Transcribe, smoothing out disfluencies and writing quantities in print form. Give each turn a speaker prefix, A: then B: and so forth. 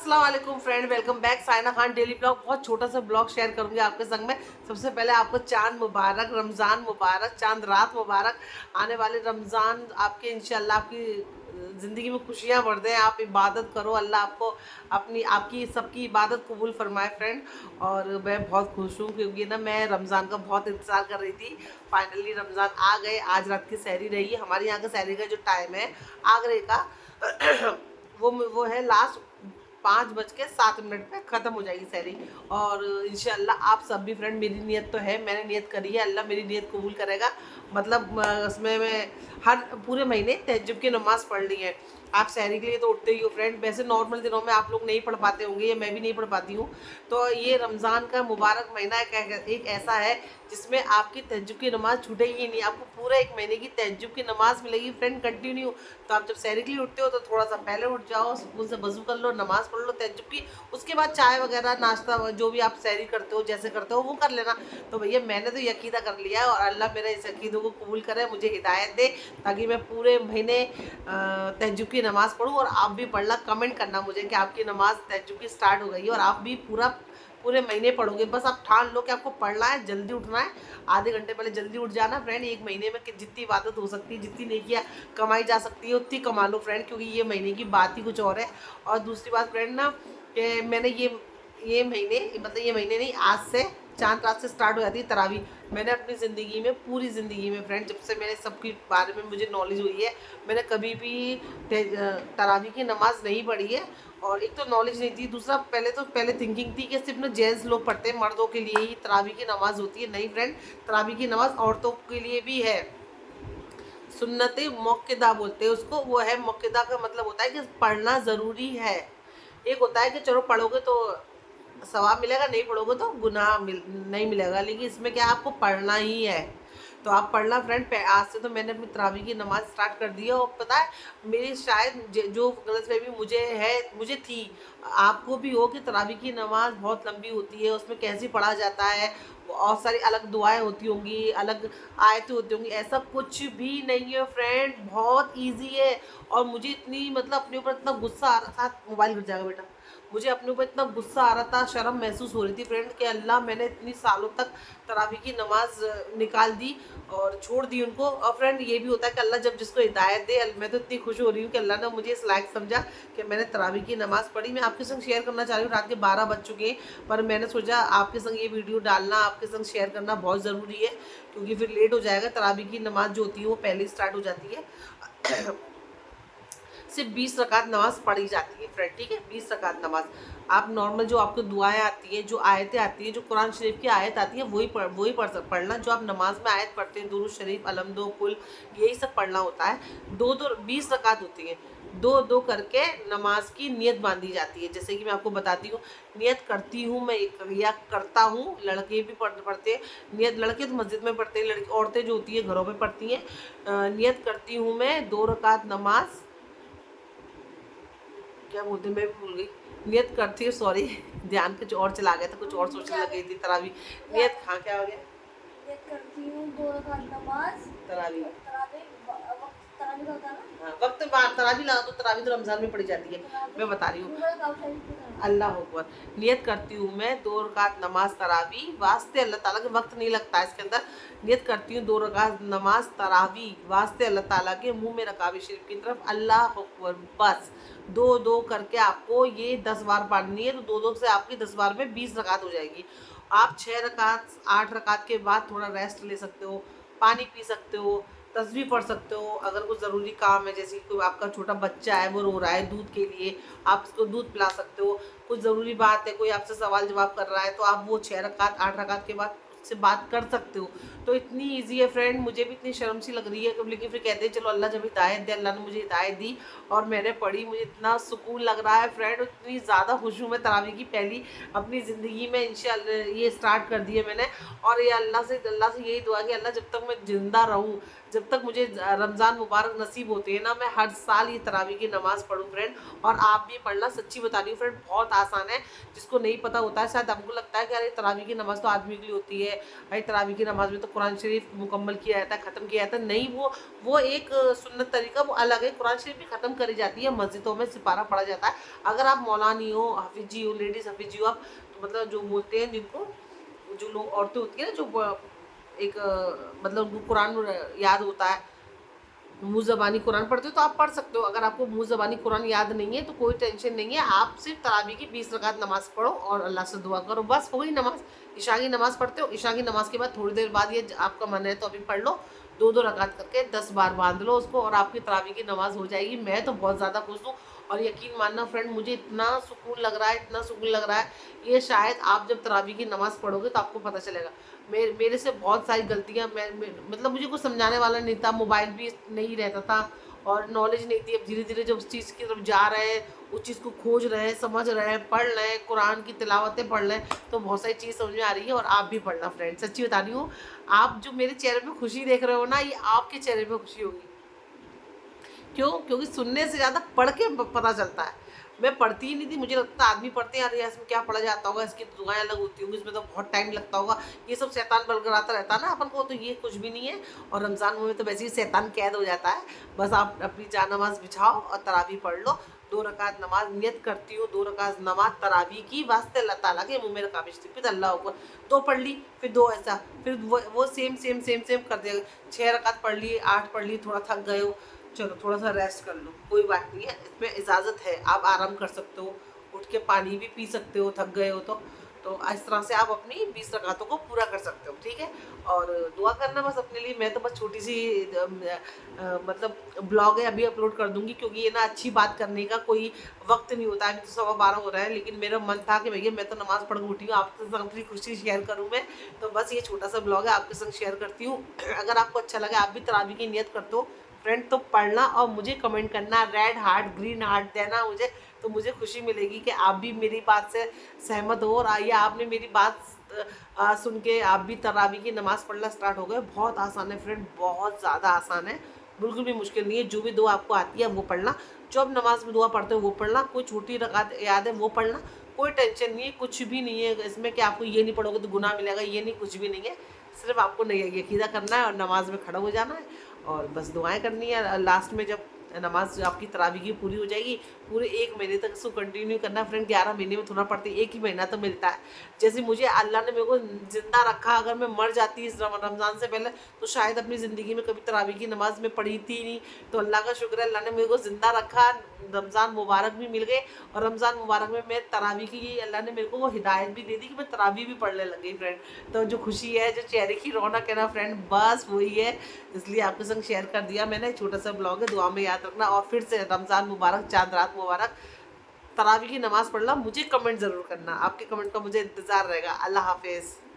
A: अस्सलाम वालेकुम friend, welcome back. Saina Khan daily blog. बहुत छोटा सा ब्लॉग शेयर करूंगी आपके संग में। सबसे पहले आपको चांद मुबारक, रमज़ान मुबारक, चांद रात मुबारक। आने वाले रमज़ान आपके इंशाल्लाह आपकी ज़िंदगी में खुशियाँ भर दें। आप इबादत करो, अल्लाह आपको अपनी आपकी सबकी इबादत कबूल फरमाए फ्रेंड। और मैं बहुत खुश हूँ क्योंकि ना मैं रमज़ान का बहुत इंतज़ार कर रही थी। फाइनली रमज़ान आ गए। आज रात की सहरी रही। हमारे यहाँ का सहरी का जो टाइम है आगरे का वो है लास्ट 5:07 पे ख़त्म हो जाएगी सहरी। और इंशाल्लाह आप सब भी फ्रेंड, मेरी नियत तो है, मैंने नियत करी है, अल्लाह मेरी नियत कबूल करेगा। मतलब उसमें मैं हर पूरे महीने तहज्जुद की नमाज़ पढ़ ली है। आप सहरी के लिए तो उठते ही हो फ्रेंड। वैसे नॉर्मल दिनों में आप लोग नहीं पढ़ पाते होंगे, या मैं भी नहीं पढ़ पाती हूँ। तो ये रमज़ान का मुबारक महीना एक ऐसा है जिसमें आपकी तहज्जुद की नमाज़ छूटेगी ही नहीं। आपको पूरा एक महीने की तहज्जुद की नमाज़ मिलेगी फ्रेंड, कंटिन्यू। तो आप जब सहरी के लिए उठते हो तो थोड़ा सा पहले उठ जाओ, सुकून से वज़ू कर लो, नमाज़ पढ़ लो तहज्जुद की। उसके बाद चाय वगैरह नाश्ता जो भी आप सहरी करते हो, जैसे करते हो वो कर लेना। तो भैया मैंने तो ये अकीदा कर लिया है, और अल्लाह मेरे इस अकीदों को कबूल करे, मुझे हिदायत दे, ताकि मैं पूरे महीने तहज्जुद की नमाज़ पढ़ूँ। और आप भी पढ़ना, कमेंट करना मुझे कि आपकी नमाज़ तहज्जुद की स्टार्ट हो गई है, और आप भी पूरे महीने पढ़ोगे। बस आप ठान लो कि आपको पढ़ना है, जल्दी उठना है। आधे घंटे पहले जल्दी उठ जाना फ्रेंड। एक महीने में जितनी इबादत हो सकती है, जितनी नेकियां कमाई जा सकती है, उतनी कमा लो फ्रेंड, क्योंकि ये महीने की बात ही कुछ और है। और दूसरी बात फ्रेंड ना, कि मैंने ये महीने, मतलब ये महीने नहीं, आज से चांद रात से स्टार्ट हो जाती है तरावी। मैंने अपनी ज़िंदगी में, पूरी ज़िंदगी में फ्रेंड, जब से मैंने सबके बारे में मुझे नॉलेज हुई है, मैंने कभी भी तरावी की नमाज़ नहीं पढ़ी है। और एक तो नॉलेज नहीं थी, दूसरा पहले थिंकिंग थी कि सिर्फ ना जेंट्स लोग पढ़ते हैं, मर्दों के लिए ही तरावी की नमाज़ होती है। नहीं फ्रेंड, तरावी की नमाज़ औरतों के लिए भी है। सुन्नत मौक़िदा बोलते हैं उसको। वो है मौक़िदा, का मतलब होता है कि पढ़ना ज़रूरी है। एक होता है कि चलो पढ़ोगे तो सवाब मिलेगा, नहीं पढ़ोगे तो नहीं मिलेगा, लेकिन इसमें क्या, आपको पढ़ना ही है। तो आप पढ़ना फ्रेंड। आज से तो मैंने अपनी तरावी की नमाज़ स्टार्ट कर दी है। और पता है, मेरी शायद जो गलतफहमी मुझे थी, आपको भी हो, कि तरावी की नमाज़ बहुत लंबी होती है, उसमें कैसे पढ़ा जाता है, बहुत सारी अलग दुआएं होती होंगी, अलग आयतें होती होंगी। ऐसा कुछ भी नहीं है फ्रेंड, बहुत ईजी है। और मुझे इतनी, मतलब अपने ऊपर इतना गुस्सा आ रहा था, मोबाइल गिर जाएगा बेटा, मुझे अपने ऊपर इतना गुस्सा आ रहा था, शर्म महसूस हो रही थी फ्रेंड, कि अल्लाह मैंने इतनी सालों तक तरावी की नमाज निकाल दी और छोड़ दी उनको। और फ्रेंड ये भी होता है कि अल्लाह जब जिसको हिदायत दे, मैं तो इतनी खुश हो रही हूँ कि अल्लाह ने मुझे इस लायक समझा कि मैंने तरावी की नमाज़ पढ़ी। मैं आपके संग शेयर करना चाह रही हूँ। रात के 12 बज चुके हैं, पर मैंने सोचा आपके संग ये वीडियो डालना, आपके संग शेयर करना बहुत ज़रूरी है, क्योंकि फिर लेट हो जाएगा। तरावी की नमाज जो होती है वो पहले ही स्टार्ट हो जाती है। सिर्फ 20 रकात नमाज पढ़ी जाती है फ्रेंड, ठीक है, 20 रकात नमाज। आप नॉर्मल जो आपको दुआएं आती हैं, जो आयतें आती हैं, जो कुरान शरीफ की आयत आती है, वही पढ़ना। जो आप नमाज में आयत पढ़ते हैं, दुरूद शरीफ, अलम दो, कुल, यही सब पढ़ना होता है। दो दो 20 रकात होती हैं। दो दो करके नमाज की नियत बांधी जाती है। जैसे कि मैं आपको बताती हूँ, नियत करती हूँ मैं, या करता हूँ, लड़के भी पढ़ते हैं नियत। लड़के तो मस्जिद में पढ़ते हैं, लड़की औरतें जो होती है घरों में पढ़ती हैं। नियत करती हूँ मैं 2 रकात नमाज, क्या बोलते हैं, मैं भी भूल गई। नियत करती हूँ, सॉरी, ध्यान कुछ और चला गया था, कुछ और सोचने लग गई थी। तरावी नियत, हाँ क्या हो गया,
B: नियत करती हूँ 2 रकात नमाज।
A: तरावी,
B: तरावी वक्त तरावी का होता है ना?
A: हाँ वक्त बाद तरावी लगा तो, तरावी तो रमज़ान में पढ़ी जाती है।
B: तरावी
A: मैं बता रही हूँ,
B: पूरा गाँव शरीफ की तरह।
A: अल्लाह अकबर। नियत करती हूँ मैं 2 रकात नमाज तरावी वास्ते अल्लाह ताला के, वक्त नहीं लगता है इसके अंदर। नियत करती हूँ 2 रकात नमाज तरावी वास्ते अल्लाह ताला के, मुंह में रकाबी शरीफ की तरफ, अल्लाह अकबर। बस दो दो करके आपको ये 10 बार पढ़नी है। तो दो दो से आपकी 10 बार में 20 रकात हो जाएगी। आप 6 रकात 8 रकात के बाद थोड़ा रेस्ट ले सकते हो, पानी पी सकते हो, तस्बीह पढ़ सकते हो। अगर कोई ज़रूरी काम है, जैसे कोई आपका छोटा बच्चा है, वो रो रहा है दूध के लिए, आप उसको दूध पिला सकते हो। कुछ ज़रूरी बात है, कोई आपसे सवाल जवाब कर रहा है, तो आप वो 6 रकात 8 रकात के बाद उससे बात कर सकते हो। तो इतनी ईजी है फ्रेंड। मुझे भी इतनी शर्म सी लग रही है, लेकिन फिर कहते हैं चलो अल्लाह जब हिदायत दे, अल्लाह ने मुझे हिदायत दी और मैंने पढ़ी। मुझे इतना सुकून लग रहा है फ्रेंड, इतनी ज़्यादा खुश हूँ मैं। तरावी की पहली अपनी ज़िंदगी में इंशाअल्लाह ये स्टार्ट कर दी है मैंने। और ये अल्लाह से यही दुआ कि अल्लाह जब तक मैं ज़िंदा रहूँ, जब तक मुझे रमज़ान मुबारक नसीब होते हैं ना, मैं हर साल ये तरावी की नमाज़ पढ़ूँ फ्रेंड। और आप भी पढ़ना, सच्ची बता रही हूँ फ्रेंड, बहुत आसान है। जिसको नहीं पता होता है, शायद हमको लगता है कि अरे तरावी की नमाज़ तो आदमी के लिए होती है, अरे तरावी की नमाज़ में तो कुरान शरीफ मुकम्मल किया जाता है, ख़त्म किया जाता है। नहीं, वो एक सुन्नत तरीका वो अलग है। कुरान शरीफ भी ख़त्म करी जाती है, मस्जिदों में सिपारा पढ़ा जाता है। अगर आप मौलानी हो, हाफिजी हो, लेडीज़ हाफिजी हो आप, तो मतलब जो बोलते हैं जिनको, जो लोग औरतें होती है ना, जो एक मतलब उनको कुरान याद होता है, मुँह ज़बानी कुरान पढ़ते हो तो आप पढ़ सकते हो। अगर आपको मुँह ज़बानी कुरान याद नहीं है तो कोई टेंशन नहीं है, आप सिर्फ तरावी की 20 रकात नमाज़ पढ़ो और अल्लाह से दुआ करो, बस हो गई नमाज़। इशा की नमाज़ पढ़ते हो, इशा की नमाज़ के बाद थोड़ी देर बाद ये आपका मन है तो अभी पढ़ लो, 2-2 रकात करके 10 बार बांध लो उसको और आपकी तरावी की नमाज़ हो जाएगी। मैं तो बहुत ज़्यादा खुश हूँ और यकीन मानना फ्रेंड, मुझे इतना सुकून लग रहा है, इतना सुकून लग रहा है, ये शायद आप जब तरावी की नमाज़ पढ़ोगे तो आपको पता चलेगा। मेरे से बहुत सारी गलतियाँ, मैं मतलब मुझे कुछ समझाने वाला नहीं था, मोबाइल भी नहीं रहता था और नॉलेज नहीं थी। अब धीरे-धीरे जब उस चीज़ की तरफ जा रहे हैं, उस चीज़ को खोज रहे हैं, समझ रहे हैं, पढ़ रहे हैं, कुरान की तिलावतें पढ़ रहे हैं, तो बहुत सारी चीज़ समझ में आ रही है। और आप भी पढ़ना फ्रेंड, सच्ची बता रही हूँ, आप जो मेरे चेहरे पे खुशी देख रहे हो ना, ये आपके चेहरे पे खुशी होगी। क्यों? क्योंकि सुनने से ज़्यादा पढ़ के पता चलता है। मैं पढ़ती ही नहीं थी, मुझे लगता आदमी पढ़ते हैं, अरे यार इसमें क्या पढ़ा जाता होगा, इसकी तो दुआएँ अलग होती होंगी, इसमें तो बहुत टाइम लगता होगा, ये सब शैतान बलगराता रहता है ना अपन को, तो ये कुछ भी नहीं है। और रमज़ान में तो वैसे ही शैतान कैद हो जाता है। बस आप अपनी जान-नमाज़ बिछाओ और तरावी पढ़ लो। 2 रकात नमाज़ नियत करती हूँ, 2 रकात नमाज़ तरावी की वास्ते अल्लाह ताला के मुँह में रकाबिश थी, फिर अल्लाह अकबर, 2 पढ़ ली, फिर 2 ऐसा, फिर वो सेम कर दिया। 6 रकात पढ़ ली, 8 पढ़ ली, थोड़ा थक गए हो, चलो थोड़ा सा रेस्ट कर लो, कोई बात नहीं है, इसमें इजाज़त है, आप आराम कर सकते हो, उठ के पानी भी पी सकते हो, थक गए हो तो इस तरह से आप अपनी 20 रकातों को पूरा कर सकते हो, ठीक है। और दुआ करना बस अपने लिए। मैं तो बस छोटी सी मतलब ब्लॉग है, अभी अपलोड कर दूंगी, क्योंकि ये ना अच्छी बात करने का कोई वक्त नहीं होता है। अभी तो 12:15 हो रहा है, लेकिन मेरा मन था कि भैया मैं तो नमाज़ पढ़ के उठी हूँ, आपके संग अपनी खुशी शेयर करूँ मैं, तो बस ये छोटा सा ब्लॉग है, आपके संग शेयर करती हूँ। अगर आपको अच्छा लगे, आप भी तरावी की नियत करते हो फ्रेंड, तो पढ़ना और मुझे कमेंट करना, रेड हार्ट ग्रीन हार्ट देना मुझे, तो मुझे खुशी मिलेगी कि आप भी मेरी बात से सहमत हो और आइए आपने मेरी बात सुन के आप भी तरावी की नमाज़ पढ़ना स्टार्ट हो गए। बहुत आसान है फ्रेंड, बहुत ज़्यादा आसान है, बिल्कुल भी मुश्किल नहीं है। जो भी दुआ आपको आती है वो पढ़ना, जो आप नमाज में दुआ पढ़ते हो वो पढ़ना, कोई छोटी रकात याद है वो पढ़ना, कोई टेंशन नहीं है, कुछ भी नहीं है इसमें कि आपको ये नहीं पढ़ोगे तो गुनाह मिलेगा, ये नहीं, कुछ भी नहीं है। सिर्फ आपको नहीं अकीदा करना है और नमाज में खड़ा हो जाना है और बस दुआएं करनी है। लास्ट में जब नमाज आपकी तरावी की पूरी हो जाएगी, पूरे 1 महीने तक इसको कंटिन्यू करना फ्रेंड। 11 महीने में थोड़ा पढ़ते, 1 ही महीना तो मिलता है। जैसे मुझे अल्लाह ने मेरे को ज़िंदा रखा, अगर मैं मर जाती इस रमज़ान से पहले तो शायद अपनी ज़िंदगी में कभी तरावी की नमाज़ में पढ़ी थी नहीं। तो अल्लाह का शुक्र है, अल्लाह ने मेरे को ज़िंदा रखा, रमज़ान मुबारक भी मिल गए और रमज़ान मुबारक में मैं तरावी की अल्लाह ने मेरे को वो हिदायत भी दे दी कि मैं तरावी भी पढ़ने लग गई फ्रेंड। तो जो खुशी है, जो चेहरे की रौनक है ना फ्रेंड, बस वही है, इसलिए आपके संग शेयर कर दिया मैंने। छोटा सा ब्लॉग है, दुआ में याद रखना और फिर से रमज़ान मुबारक, चाँद रात मुबारक। तरावी की नमाज़ पढ़ना, मुझे कमेंट ज़रूर करना, आपके कमेंट का मुझे इंतज़ार रहेगा। अल्लाह हाफ़िज़।